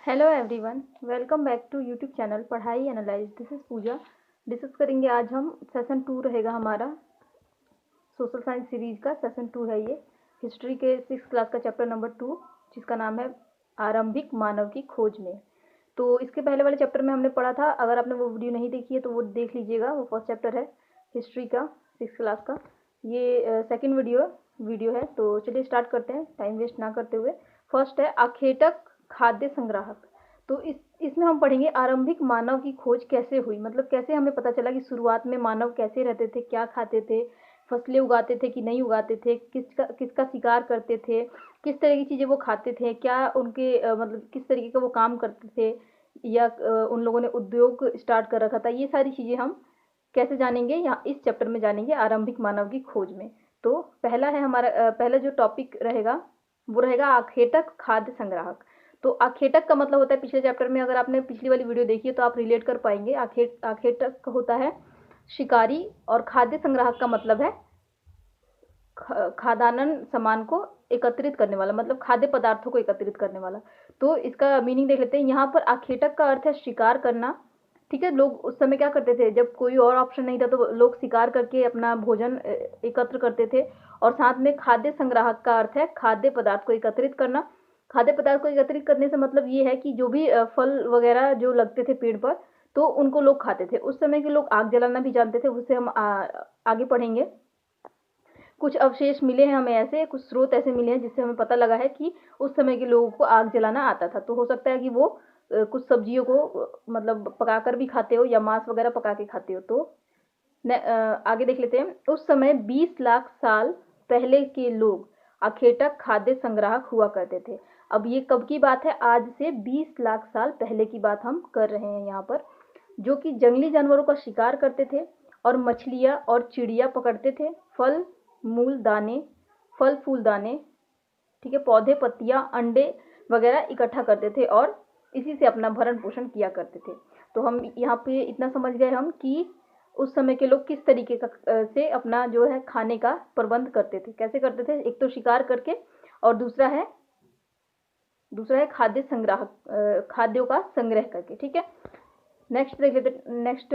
Hello everyone, welcome back to YouTube channel Padhai analyse. This is Pooja. Discuss करेंगे आज हम session 2 रहेगा हमारा सोशल साइंस सीरीज का सेशन 2 है ये। हिस्ट्री के 6 क्लास का चैप्टर नंबर 2 जिसका नाम है आरंभिक मानव की खोज में। तो इसके पहले वाले चैप्टर में हमने पढ़ा था, अगर आपने वो वीडियो नहीं देखी है तो वो देख लीजिएगा। वो फर्स्ट चैप्टर है हिस्ट्री का 6 क्लास का, ये सेकेंड वीडियो है। तो चलिए स्टार्ट करते हैं टाइम वेस्ट ना करते हुए। फर्स्ट है आखेटक खाद्य संग्राहक। तो इसमें हम पढ़ेंगे आरंभिक मानव की खोज कैसे हुई, मतलब कैसे हमें पता चला कि शुरुआत में मानव कैसे रहते थे, क्या खाते थे, फसलें उगाते थे कि नहीं उगाते थे, किसका शिकार करते थे, किस तरह की चीज़ें वो खाते थे, क्या उनके मतलब किस तरीके का वो काम करते थे, या उन लोगों ने उद्योग स्टार्ट कर रखा था। ये सारी चीज़ें हम कैसे जानेंगे, यहाँ इस चैप्टर में जानेंगे आरंभिक मानव की खोज में। तो पहला है हमारा पहला जो टॉपिक रहेगा वो रहेगा आखेटक खाद्य संग्राहक। तो आखेटक का मतलब होता है, पिछले चैप्टर में अगर आपने पिछली वाली वीडियो देखी है तो आप रिलेट कर पाएंगे। आखेटक होता है शिकारी, और खाद्य संग्राहक का मतलब है खाद्यान्न सामान को एकत्रित करने वाला, मतलब खाद्य पदार्थों को एकत्रित करने वाला। तो इसका मीनिंग देख लेते हैं। यहाँ पर आखेटक का अर्थ है शिकार करना। ठीक है, लोग उस समय क्या करते थे, जब कोई और ऑप्शन नहीं था तो लोग शिकार करके अपना भोजन एकत्र करते थे। और साथ में खाद्य संग्राहक का अर्थ है खाद्य पदार्थ को एकत्रित करना। खाद्य पदार्थ को एकत्रित करने से मतलब ये है कि जो भी फल वगैरह जो लगते थे पेड़ पर, तो उनको लोग खाते थे। उस समय के लोग आग जलाना भी जानते थे, उससे हम आगे पढ़ेंगे। कुछ अवशेष मिले हैं हमें, ऐसे कुछ स्रोत ऐसे मिले हैं जिससे हमें पता लगा है कि उस समय के लोगों को आग जलाना आता था। तो हो सकता है कि वो कुछ सब्जियों को मतलब पकाकर भी खाते हो या मांस वगैरह पका के खाते हो। तो आगे देख लेते हैं। उस समय 20 लाख साल पहले के लोग अखेटक खाद्य संग्राहक हुआ करते थे। अब ये कब की बात है, आज से 20 लाख साल पहले की बात हम कर रहे हैं यहाँ पर। जो कि जंगली जानवरों का शिकार करते थे और मछलियाँ और चिड़िया पकड़ते थे। फल मूल दाने, फल फूल दाने, ठीक है, पौधे पत्तियाँ अंडे वगैरह इकट्ठा करते थे और इसी से अपना भरण पोषण किया करते थे। तो हम यहाँ पे इतना समझ गए हम कि उस समय के लोग किस तरीके का से अपना जो है खाने का प्रबंध करते थे। कैसे करते थे, एक तो शिकार करके, और दूसरा है खाद्य संग्रह, खाद्यों का संग्रह करके। ठीक है, नेक्स्ट देख लेते। नेक्स्ट,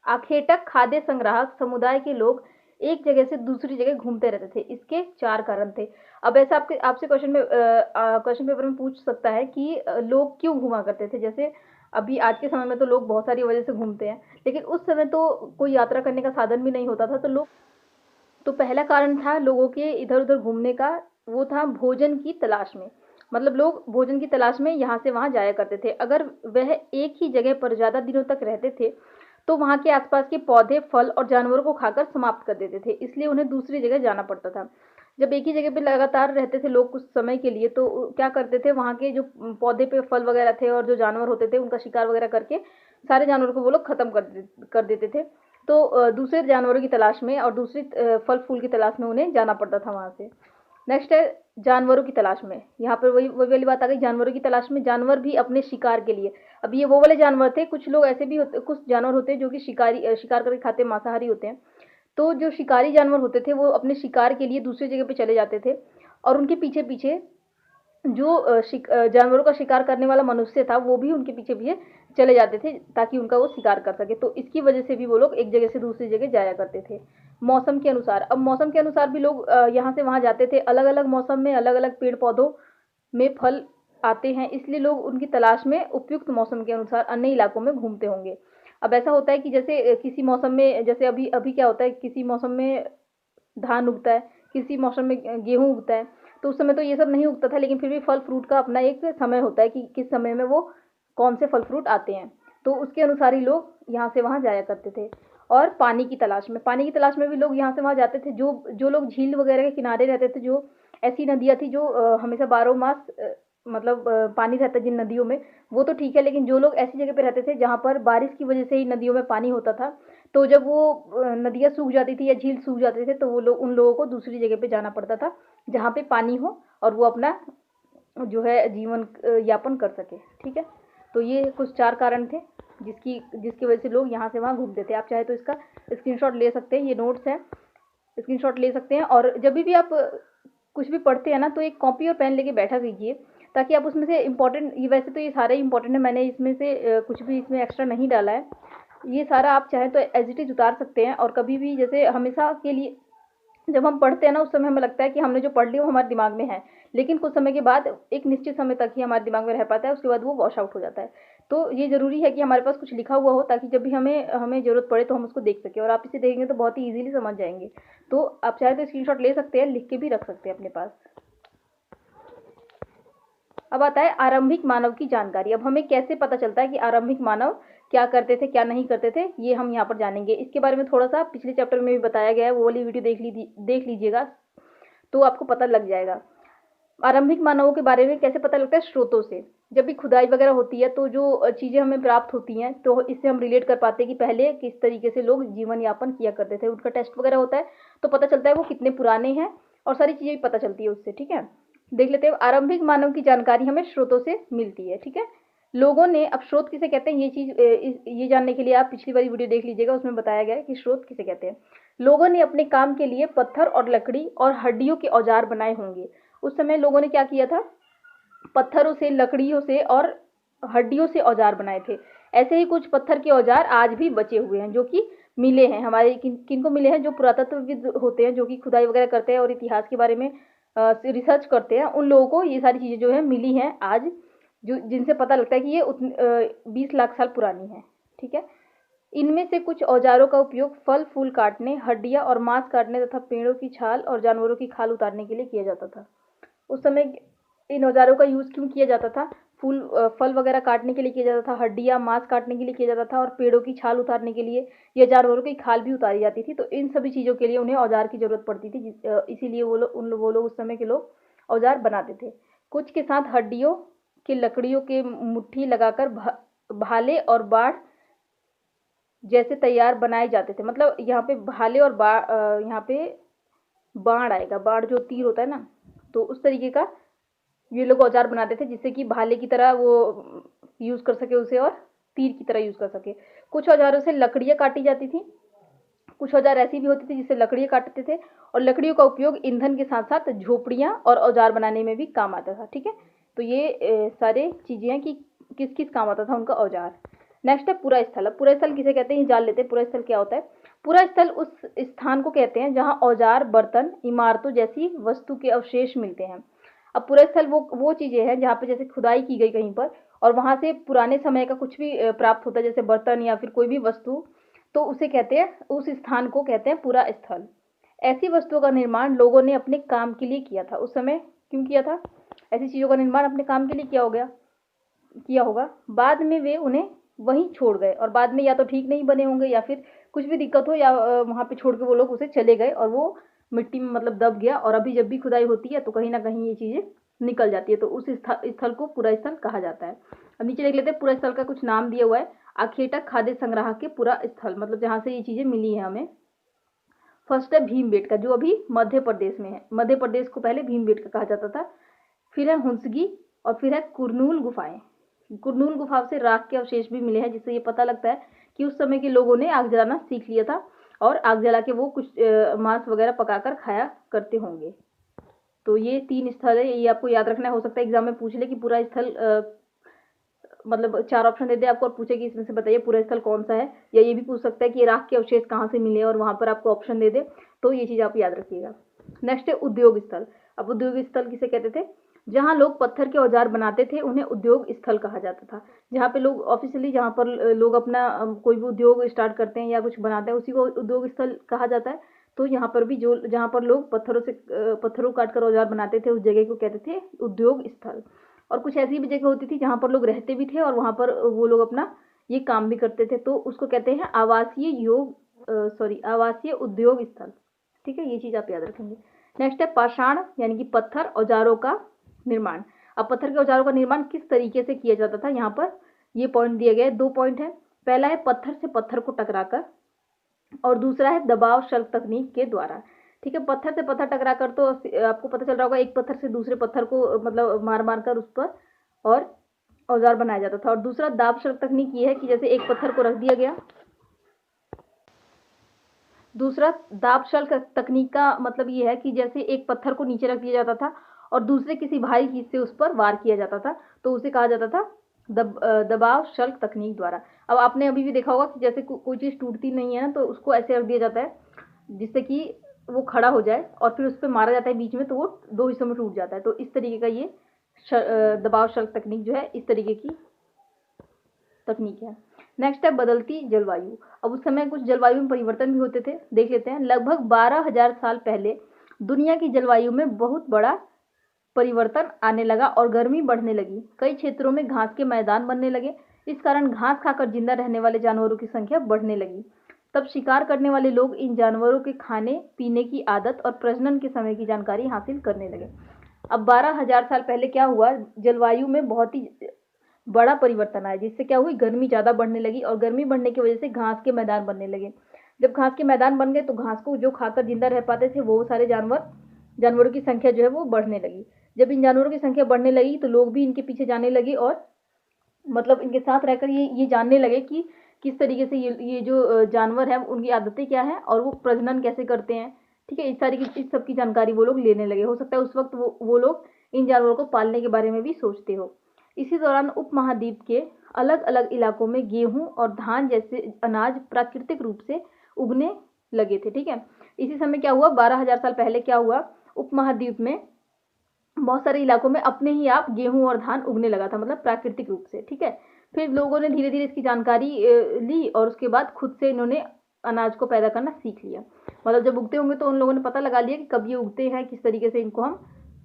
आखेटक खाद्य संग्राहक समुदाय के लोग एक जगह से दूसरी जगह घूमते रहते थे। इसके 4 कारण थे। अब ऐसा आपसे क्वेश्चन पेपर में पूछ सकता है कि लोग क्यों घूमा करते थे। जैसे अभी आज के समय में तो लोग बहुत सारी वजह से घूमते हैं, लेकिन उस समय तो कोई यात्रा करने का साधन भी नहीं होता था। तो पहला कारण था लोगों के इधर उधर घूमने का, वो था भोजन की तलाश में। मतलब लोग भोजन की तलाश में यहाँ से वहाँ जाया करते थे। अगर वह एक ही जगह पर ज़्यादा दिनों तक रहते थे तो वहाँ के आसपास के पौधे फल और जानवरों को खाकर समाप्त कर देते थे, इसलिए उन्हें दूसरी जगह जाना पड़ता था। जब एक ही जगह पे लगातार रहते थे लोग कुछ समय के लिए, तो क्या करते थे, वहाँ के जो पौधे पे फल वगैरह थे और जो जानवर होते थे उनका शिकार वगैरह करके सारे जानवरों को वो लोग खत्म कर देते थे। तो दूसरे जानवरों की तलाश में और दूसरी फल फूल की तलाश में उन्हें जाना पड़ता था वहाँ से। नेक्स्ट है जानवरों की तलाश में। यहाँ पर वही वही वाली बात आ गई, जानवरों की तलाश में। जानवर भी अपने शिकार के लिए, अब ये वो वाले जानवर थे, कुछ लोग ऐसे भी होते, कुछ जानवर होते हैं जो कि शिकार करके खाते, मांसाहारी होते हैं। तो जो शिकारी जानवर होते थे वो अपने शिकार के लिए दूसरी जगह पे चले जाते थे, और उनके पीछे पीछे जो जानवरों का शिकार करने वाला मनुष्य था वो भी उनके पीछे पीछे चले जाते थे ताकि उनका वो शिकार कर सके। तो इसकी वजह से भी वो लोग एक जगह से दूसरी जगह जाया करते थे। मौसम के अनुसार, अब मौसम के अनुसार भी लोग यहाँ से वहाँ जाते थे। अलग अलग मौसम में अलग अलग पेड़ पौधों में फल आते हैं, इसलिए लोग उनकी तलाश में उपयुक्त मौसम के अनुसार अन्य इलाकों में घूमते होंगे। अब ऐसा होता है कि जैसे किसी मौसम में, जैसे अभी अभी क्या होता है, किसी मौसम में धान उगता है, किसी मौसम में गेहूँ उगता है। तो उस समय तो ये सब नहीं उगता था, लेकिन फिर भी फल फ्रूट का अपना एक समय होता है कि किस समय में वो कौन से फल फ्रूट आते हैं। तो उसके अनुसार ही लोग यहाँ से वहाँ जाया करते थे। और पानी की तलाश में भी लोग यहाँ से वहाँ जाते थे। जो जो लोग झील वगैरह के किनारे रहते थे, जो ऐसी नदियाँ थी जो हमेशा 12 मास मतलब पानी रहता है जिन नदियों में, वो तो ठीक है। लेकिन जो लोग ऐसी जगह पे रहते थे जहाँ पर बारिश की वजह से ही नदियों में पानी होता था, तो जब वो नदियाँ सूख जाती थी या झील सूख जाते थे, तो वो लोग उन लोगों को दूसरी जगह पे जाना पड़ता था जहाँ पे पानी हो और वो अपना जो है जीवन यापन कर सके। ठीक है, तो ये कुछ 4 कारण थे जिसकी वजह से लोग यहाँ से वहाँ घूमते थे। आप चाहे तो इसका स्क्रीनशॉट ले सकते हैं, ये नोट्स है, स्क्रीनशॉट ले सकते हैं। और जब भी आप कुछ भी पढ़ते हैं ना, तो एक कॉपी और पेन लेके बैठा कीजिए, ताकि आप उसमें से इम्पोर्टेंट, ये वैसे तो ये सारे इम्पोर्टेंट है, मैंने इसमें से कुछ भी इसमें एक्स्ट्रा नहीं डाला है। ये सारा आप चाहें तो एज इट इज उतार सकते हैं। और कभी भी जैसे हमेशा के लिए जब हम पढ़ते हैं ना, उस समय हमें लगता है कि हमने जो पढ़ लिया वो हमारे दिमाग में है, लेकिन कुछ समय के बाद एक निश्चित समय तक ही हमारे दिमाग में रह पाता है, उसके बाद वो वॉश आउट हो जाता है। तो ये ज़रूरी है कि हमारे पास कुछ लिखा हुआ हो, ताकि जब भी हमें हमें ज़रूरत पड़े तो हम उसको देख सकें, और आप इसे देखेंगे तो बहुत ही ईजिली समझ जाएंगे। तो आप चाहे तो स्क्रीनशॉट ले सकते हैं, लिख के भी रख सकते हैं अपने पास। अब आता है आरंभिक मानव की जानकारी। अब हमें कैसे पता चलता है कि आरंभिक मानव क्या करते थे, क्या नहीं करते थे, ये हम यहाँ पर जानेंगे। इसके बारे में थोड़ा सा पिछले चैप्टर में भी बताया गया है, वो वाली वीडियो देख लीजिएगा तो आपको पता लग जाएगा। आरंभिक मानवों के बारे में कैसे पता लगता है? स्रोतों से। जब भी खुदाई वगैरह होती है तो जो चीज़ें हमें प्राप्त होती हैं, तो इससे हम रिलेट कर पाते हैं कि पहले किस तरीके से लोग जीवन यापन किया करते थे। उनका टेस्ट वगैरह होता है तो पता चलता है वो कितने पुराने हैं, और सारी चीज़ें भी पता चलती है उससे। ठीक है, देख लेते हैं। आरंभिक मानव की जानकारी हमें स्रोतों से मिलती है। ठीक है, लोगों ने, अब स्रोत किसे कहते हैं, ये चीज़ ये जानने के लिए आप पिछली वाली वीडियो देख लीजिएगा, उसमें बताया गया है कि स्रोत किसे कहते हैं। लोगों ने अपने काम के लिए पत्थर और लकड़ी और हड्डियों के औजार बनाए होंगे। उस समय लोगों ने क्या किया था? पत्थरों से, लकड़ियों से और हड्डियों से औजार बनाए थे। ऐसे ही कुछ पत्थर के औजार आज भी बचे हुए हैं, जो कि मिले हैं हमारे, किनको मिले हैं? जो पुरातत्वविद होते हैं, जो कि खुदाई वगैरह करते हैं और इतिहास के बारे में रिसर्च करते हैं, उन लोगों को ये सारी चीज़ें जो है मिली हैं आज, जो जिनसे पता लगता है कि ये 20 लाख साल पुरानी है। ठीक है, इनमें से कुछ औजारों का उपयोग फल फूल काटने, हड्डियां और मांस काटने तथा पेड़ों की छाल और जानवरों की खाल उतारने के लिए किया जाता था। उस समय इन औजारों का यूज़ क्यों किया जाता था? फल वगैरह काटने के लिए किया जाता था, हड्डियां मांस काटने के लिए किया जाता था, और पेड़ों की छाल उतारने के लिए, या जानवरों की खाल भी उतारी जाती थी। तो इन सभी चीज़ों के लिए उन्हें औजार की जरूरत पड़ती थी, इसीलिए वो लोग उस समय के लोग औजार बनाते थे। कुछ के साथ हड्डियों की लकड़ियों के मुट्ठी लगाकर भाले और बाढ़ जैसे तैयार बनाए जाते थे। मतलब यहाँ पे भाले और यहाँ पे बाढ़ आएगा, बाढ़ जो तीर होता है ना, तो उस तरीके का ये लोग औजार बनाते थे, जिससे कि भाले की तरह वो यूज़ कर सके उसे, और तीर की तरह यूज़ कर सके। कुछ औजारों से लकड़ियाँ काटी जाती थी, कुछ औजार ऐसी भी होती थी जिससे लकड़ियाँ काटते थे, और लकड़ियों का उपयोग ईंधन के साथ साथ झोपड़ियाँ और औजार बनाने में भी काम आता था। ठीक है, तो ये सारे चीज़ें हैं कि किस किस काम आता था उनका औजार। नेक्स्ट है पूरा स्थल। अब पूरा स्थल किसे कहते हैं, जान लेते हैं। पूरा स्थल क्या होता है? पूरा स्थल उस स्थान को कहते हैं जहाँ औजार, बर्तन, इमारतों जैसी वस्तु के अवशेष मिलते हैं। अब पूरा स्थल वो चीज़ें हैं जहाँ पे जैसे खुदाई की गई कहीं पर, और वहाँ से पुराने समय का कुछ भी प्राप्त होता है, जैसे बर्तन या फिर कोई भी वस्तु, तो उसे कहते हैं, उस स्थान को कहते हैं पूरा स्थल। ऐसी वस्तुओं का निर्माण लोगों ने अपने काम के लिए किया था। उस समय क्यों किया था? ऐसी चीज़ों का निर्माण अपने काम के लिए किया होगा। बाद में वे उन्हें वहीं छोड़ गए, और बाद में या तो ठीक नहीं बने होंगे, या फिर कुछ भी दिक्कत हो, या वहाँ पे छोड़ के वो लोग उसे चले गए और वो मिट्टी में मतलब दब गया। और अभी जब भी खुदाई होती है तो कहीं ना कहीं ये चीज़ें निकल जाती है, तो उस स्थल को पूरा स्थल कहा जाता है। अब नीचे देख लेते हैं, पूरा स्थल का कुछ नाम दिया हुआ है। आखेटक खाद्य संग्रह के पूरा स्थल, मतलब जहाँ से ये चीज़ें मिली है हमें। फर्स्ट है भीमबेटका, जो अभी मध्य प्रदेश में है। मध्य प्रदेश को पहले भीमबेटका कहा जाता था। फिर है हुंसगी, और फिर है कुरनूल गुफाएं। कुरनूल गुफा से राख के अवशेष भी मिले हैं, जिससे ये पता लगता है कि उस समय के लोगों ने आग जलाना सीख लिया था, और आग जला के वो कुछ मांस वगैरह पकाकर खाया करते होंगे। तो ये 3 स्थल है, ये आपको याद रखना है। हो सकता है एग्जाम में पूछ ले कि पूरा स्थल मतलब 4 ऑप्शन दे दे आपको और पूछे कि इसमें से बताइए पूरा स्थल कौन सा है, या ये भी पूछ सकता है कि राख के अवशेष कहाँ से मिले और वहाँ पर आपको ऑप्शन दे दे। तो ये चीज़ आप याद रखिएगा। नेक्स्ट है उद्योग स्थल। अब उद्योग स्थल किसे कहते थे? जहाँ लोग पत्थर के औजार बनाते थे उन्हें उद्योग स्थल कहा जाता था। जहाँ पे लोग ऑफिशियली, जहाँ पर लोग अपना कोई भी उद्योग स्टार्ट करते हैं या कुछ बनाते हैं, उसी को उद्योग स्थल कहा जाता है। तो यहाँ पर भी जो, जहाँ पर लोग पत्थरों काट कर औजार बनाते थे, उस जगह को कहते थे उद्योग स्थल। और कुछ ऐसी भी जगह होती थी जहाँ पर लोग रहते भी थे और वहाँ पर वो लोग अपना ये काम भी करते थे, तो उसको कहते हैं आवासीय उद्योग स्थल। ठीक है, ये चीज़ आप याद रखेंगे। नेक्स्ट है पाषाण, यानी कि पत्थर औजारों का निर्माण। अब पत्थर के औजारों का निर्माण किस तरीके से किया जाता था, यहाँ पर ये पॉइंट दिए गए। 2 पॉइंट है। पहला है पत्थर से पत्थर को टकराकर, और दूसरा है दबाव शल्क तकनीक के द्वारा। ठीक है, पत्थर से पत्थर टकराकर तो आपको पता चल रहा होगा, एक पत्थर से दूसरे पत्थर को मतलब मार मार कर उस पर और औजार बनाया जाता था। और दूसरा दाब शल्क तकनीक ये है कि जैसे एक पत्थर को रख दिया गया, दूसरा दाब शल्क तकनीक का मतलब ये है कि जैसे एक पत्थर को नीचे रख दिया जाता था और दूसरे किसी भारी चीज से उस पर वार किया जाता था, तो उसे कहा जाता था दबाव शल्क तकनीक द्वारा। अब आपने अभी भी देखा होगा कि जैसे कोई चीज टूटती नहीं है ना, तो उसको ऐसे रख दिया जाता है जिससे कि वो खड़ा हो जाए और फिर उस पर मारा जाता है बीच में, तो वो दो हिस्सों में टूट जाता है। तो इस तरीके का ये दबाव शल्क तकनीक जो है इस तरीके की तकनीक है। नेक्स्ट है बदलती जलवायु। अब उस समय कुछ जलवायु में परिवर्तन भी होते थे, देख लेते हैं। लगभग 12,000 साल पहले दुनिया की जलवायु में बहुत बड़ा परिवर्तन आने लगा और गर्मी बढ़ने लगी। कई क्षेत्रों में घास के मैदान बनने लगे। इस कारण घास खाकर जिंदा रहने वाले जानवरों की संख्या बढ़ने लगी। तब शिकार करने वाले लोग इन जानवरों के खाने पीने की आदत और प्रजनन के समय की जानकारी हासिल करने लगे। अब 12,000 साल पहले क्या हुआ, जलवायु में बहुत ही बड़ा परिवर्तन आया, जिससे क्या हुई, गर्मी ज़्यादा बढ़ने लगी और गर्मी बढ़ने की वजह से घास के मैदान बनने लगे। जब घास के मैदान बन गए तो घास को जो खाकर जिंदा रह पाते थे वो सारे जानवरों की संख्या जो है वो बढ़ने लगी। जब इन जानवरों की संख्या बढ़ने लगी तो लोग भी इनके पीछे जाने लगे और मतलब इनके साथ रहकर ये जानने लगे कि किस तरीके से ये जो जानवर है उनकी आदतें क्या हैं और वो प्रजनन कैसे करते हैं। ठीक है, इस सब की जानकारी वो लोग लेने लगे। हो सकता है उस वक्त वो लोग इन जानवरों को पालने के बारे में भी सोचते हो। इसी दौरान उपमहाद्वीप के अलग अलग इलाकों में गेहूं और धान जैसे अनाज प्राकृतिक रूप से उगने लगे थे। ठीक है, इसी समय क्या हुआ, 12,000 साल पहले क्या हुआ, उपमहाद्वीप में बहुत सारे इलाकों में अपने ही आप गेहूं और धान उगने लगा था, मतलब प्राकृतिक रूप से। ठीक है, फिर लोगों ने धीरे धीरे इसकी जानकारी ली और उसके बाद खुद से इन्होंने अनाज को पैदा करना सीख लिया। मतलब जब उगते होंगे तो उन लोगों ने पता लगा लिया कि कब ये उगते हैं, किस तरीके से इनको हम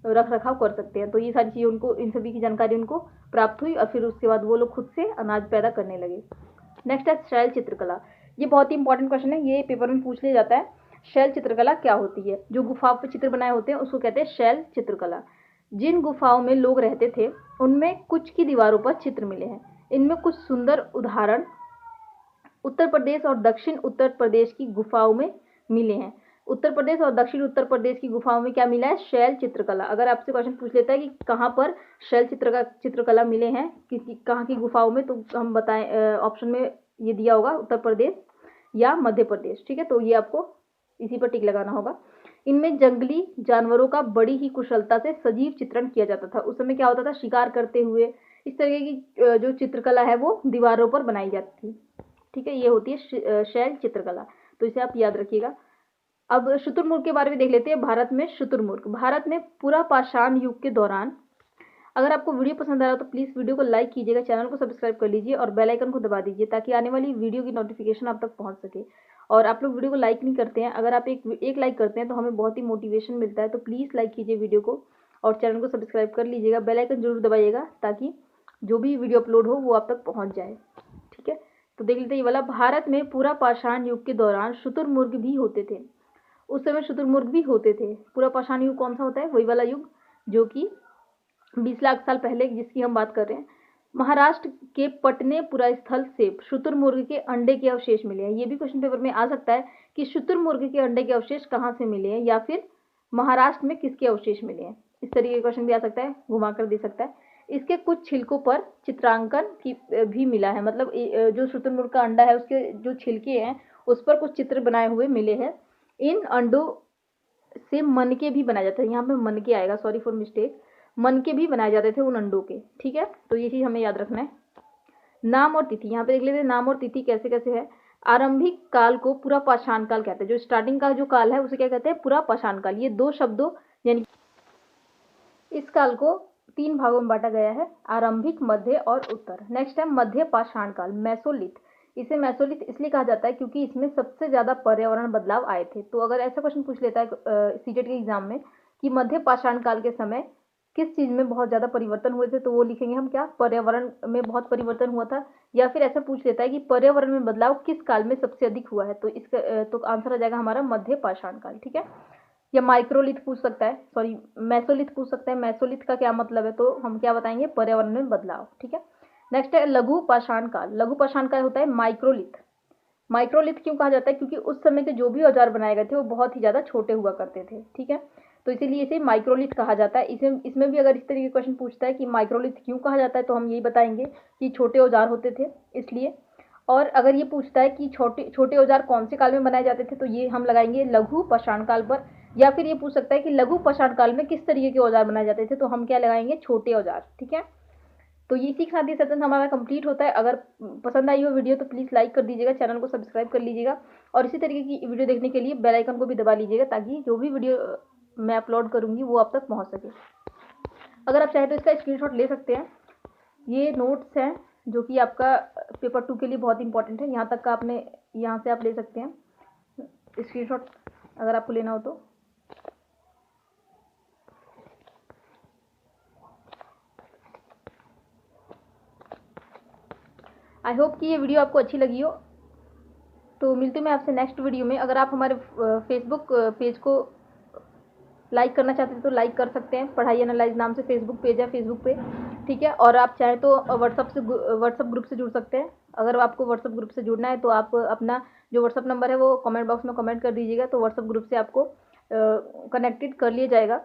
रख रखाव कर सकते हैं। तो ये सारी चीज़ें उनको, इन सभी की जानकारी उनको प्राप्त हुई और फिर उसके बाद वो लोग खुद से अनाज पैदा करने लगे। नेक्स्ट है शैल चित्रकला। ये बहुत ही इंपॉर्टेंट क्वेश्चन है, ये पेपर में पूछ लिया जाता है। शैल चित्रकला क्या होती है? जो गुफाओं पे चित्र बनाए होते हैं उसको कहते हैं शैल चित्रकला। जिन गुफाओं में लोग रहते थे उनमें कुछ की दीवारों पर चित्र मिले हैं। इनमें कुछ सुंदर उदाहरण उत्तर प्रदेश और दक्षिण उत्तर प्रदेश की गुफाओं में मिले हैं। उत्तर प्रदेश और दक्षिण उत्तर प्रदेश की गुफाओं में क्या मिला है? शैल चित्रकला। अगर आपसे क्वेश्चन पूछ लेता है कि कहाँ पर शैल चित्रकला मिले हैं, कहाँ की गुफाओं में, तो हम बताएं, ऑप्शन में ये दिया होगा उत्तर प्रदेश या मध्य प्रदेश। ठीक है, तो ये आपको इसी पर टिक लगाना होगा। इनमें जंगली जानवरों का बड़ी ही कुशलता से सजीव चित्रण किया जाता था। उस समय क्या होता था, शिकार करते हुए इस तरह की जो चित्रकला है वो दीवारों पर बनाई जाती थी। ठीक है, ये होती है शैल चित्रकला, तो इसे आप याद रखिएगा। अब शुतुरमुर्ग के बारे में देख लेते हैं। भारत में शुतुरमुर्ग, भारत में पुरापाषाण युग के दौरान। अगर आपको वीडियो पसंद आ रहा है तो प्लीज़ वीडियो को लाइक कीजिएगा, चैनल को सब्सक्राइब कर लीजिए और बेल आइकन को दबा दीजिए ताकि आने वाली वीडियो की नोटिफिकेशन आप तक पहुंच सके। और आप लोग वीडियो को लाइक नहीं करते हैं, अगर आप एक लाइक करते हैं तो हमें बहुत ही मोटिवेशन मिलता है। तो प्लीज़ लाइक कीजिए वीडियो को और चैनल को सब्सक्राइब कर लीजिएगा, बेल आइकन जरूर दबाइएगा ताकि जो भी वीडियो अपलोड हो वो आप तक पहुँच जाए। ठीक है, तो देख लेते हैं ये वाला। भारत में पुरापाषाण युग के दौरान शुतुरमुर्ग भी होते थे। उस समय शुतुरमुर्ग भी होते थे। पुरापाषाण युग कौन सा होता है? वही वाला युग जो कि 20 लाख साल पहले जिसकी हम बात कर रहे हैं। महाराष्ट्र के पटने पुरास्थल से शुतुरमुर्ग के अंडे के अवशेष मिले हैं। ये भी क्वेश्चन पेपर में आ सकता है कि शुतुरमुर्ग के अंडे के अवशेष कहाँ से मिले हैं या फिर महाराष्ट्र में किसके अवशेष मिले हैं। इस तरीके का क्वेश्चन भी आ सकता है, घुमा कर दे सकता है। इसके कुछ छिलकों पर चित्रांकन की भी मिला है, मतलब जो शुतुरमुर्ग का अंडा है उसके जो छिलके हैं उस पर कुछ चित्र बनाए हुए मिले हैं। इन अंडों से मनके भी बनाए जाते हैं, यहाँ पे मनके आएगा, सॉरी फॉर मिस्टेक, मनके भी बनाए जाते थे उन अंडों के। ठीक है, तो ये चीज़ हमें याद रखना है। नाम और तिथि, यहाँ पे देख लेते हैं नाम और तिथि कैसे कैसे है। आरंभिक काल को पुरापाषाण काल कहते हैं। जो स्टार्टिंग का जो काल है उसे क्या कहते हैं? पुरापाषाण काल। ये दो शब्दों यानी इस काल को 3 भागों में बांटा गया है, आरंभिक, मध्य और उत्तर। नेक्स्ट है मध्य पाषाण काल, मेसोलिथ। इसे मेसोलिथ इसलिए कहा जाता है क्योंकि इसमें सबसे ज्यादा पर्यावरण बदलाव आए थे। तो अगर ऐसा क्वेश्चन पूछ लेता है सीटेट के एग्जाम में कि मध्य पाषाण काल के समय किस चीज में बहुत ज्यादा परिवर्तन हुए थे, तो वो लिखेंगे हम क्या? पर्यावरण में बहुत परिवर्तन हुआ था। या फिर ऐसा पूछ लेता है कि पर्यावरण में बदलाव किस काल में सबसे अधिक हुआ है, तो इसका तो आंसर आ जाएगा हमारा मध्य पाषाण काल। ठीक है, या माइक्रोलिथ पूछ सकता है, सॉरी मेसोलिथ पूछ सकता है। मेसोलिथ का क्या मतलब है, तो हम क्या बताएंगे? पर्यावरण में बदलाव। ठीक है, नेक्स्ट है लघु पाषाण काल। लघु पाषाण काल होता है माइक्रोलिथ। माइक्रोलिथ क्यों कहा जाता है? क्योंकि उस समय के जो भी औजार बनाए गए थे वो बहुत ही ज्यादा छोटे हुआ करते थे। ठीक है, तो इसीलिए इसे माइक्रोलिथ कहा जाता है। इसमें भी अगर इस तरीके का क्वेश्चन पूछता है कि माइक्रोलिथ क्यों कहा जाता है, तो हम यही बताएंगे कि छोटे औजार होते थे इसलिए। और अगर ये पूछता है कि छोटे छोटे औजार कौन से काल में बनाए जाते थे, तो ये हम लगाएंगे लघु पाषाण काल पर। या फिर ये पूछ सकता है कि लघु पाषाण काल में किस तरीके के औजार बनाए जाते थे, तो हम क्या लगाएंगे, छोटे औजार। ठीक है, तो इसी के साथ ये सेशन हमारा कंप्लीट होता है। अगर पसंद आई हो वीडियो तो प्लीज़ लाइक कर दीजिएगा, चैनल को सब्सक्राइब कर लीजिएगा और इसी तरीके की वीडियो देखने के लिए बेल आइकन को भी दबा लीजिएगा, ताकि जो भी वीडियो मैं अपलोड करूँगी वो आप तक पहुँच सके। अगर आप चाहें तो इसका स्क्रीनशॉट ले सकते हैं। ये नोट्स हैं जो कि आपका पेपर 2 के लिए बहुत इंपॉर्टेंट है। यहाँ तक का आपने, यहाँ से आप ले सकते हैं स्क्रीनशॉट अगर आपको लेना हो तो। आई होप कि ये वीडियो आपको अच्छी लगी हो। तो मिलती हूँ मैं आपसे नेक्स्ट वीडियो में। अगर आप हमारे फेसबुक पेज को लाइक करना चाहते हैं तो लाइक कर सकते हैं, पढ़ाई एनालाइज नाम से फेसबुक पेज है फेसबुक पे। ठीक है, और आप चाहें तो व्हाट्सअप ग्रुप से जुड़ सकते हैं। अगर आपको व्हाट्सअप ग्रुप से जुड़ना है तो आप अपना जो व्हाट्सअप नंबर है वो कमेंट बॉक्स में कमेंट कर दीजिएगा, तो व्हाट्सअप ग्रुप से आपको कनेक्टेड कर लिया जाएगा।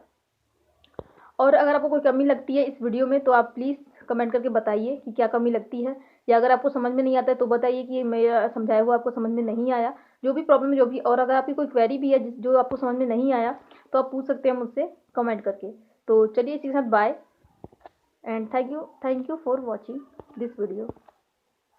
और अगर आपको कोई कमी लगती है इस वीडियो में तो आप प्लीज़ कमेंट करके बताइए कि क्या कमी लगती है, या अगर आपको समझ में नहीं आता है तो बताइए कि मेरा समझाया हुआ आपको समझ में नहीं आया, जो भी प्रॉब्लम जो भी। और अगर आपकी कोई क्वेरी भी है जो आपको समझ में नहीं आया तो आप पूछ सकते हैं मुझसे कमेंट करके। तो चलिए इसी के साथ bye and thank you for watching this video.